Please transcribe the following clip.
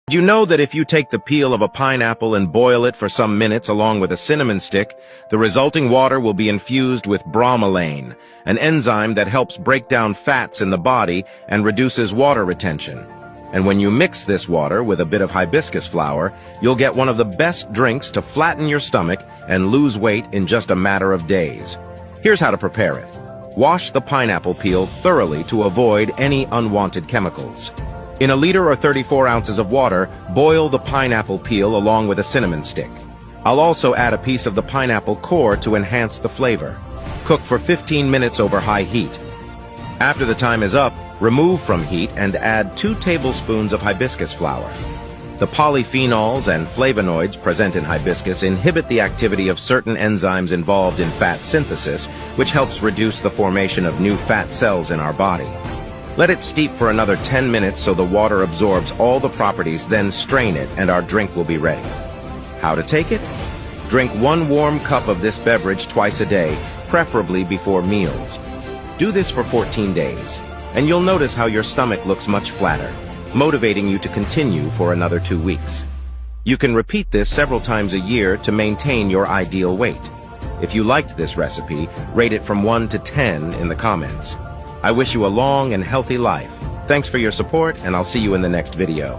Did you know that if you take the peel of a pineapple and boil it for some minutes along with a cinnamon stick, the resulting water will be infused with bromelain, an enzyme that helps break down fats in the body and reduces water retention. And when you mix this water with a bit of hibiscus flower, you'll get one of the best drinks to flatten your stomach and lose weight in just a matter of days. Here's how to prepare it. Wash the pineapple peel thoroughly to avoid any unwanted chemicals. In a liter or 34 ounces of water, boil the pineapple peel along with a cinnamon stick. I'll also add a piece of the pineapple core to enhance the flavor. Cook for 15 minutes over high heat. After the time is up, remove from heat and add 2 tablespoons of hibiscus flower. The polyphenols and flavonoids present in hibiscus inhibit the activity of certain enzymes involved in fat synthesis, which helps reduce the formation of new fat cells in our body. Let it steep for another 10 minutes so the water absorbs all the properties, then strain it and our drink will be ready. How to take it? Drink 1 warm cup of this beverage twice a day, preferably before meals. Do this for 14 days, and you'll notice how your stomach looks much flatter, motivating you to continue for another 2 weeks. You can repeat this several times a year to maintain your ideal weight. If you liked this recipe, rate it from 1 to 10 in the comments. I wish you a long and healthy life. Thanks for your support, and I'll see you in the next video.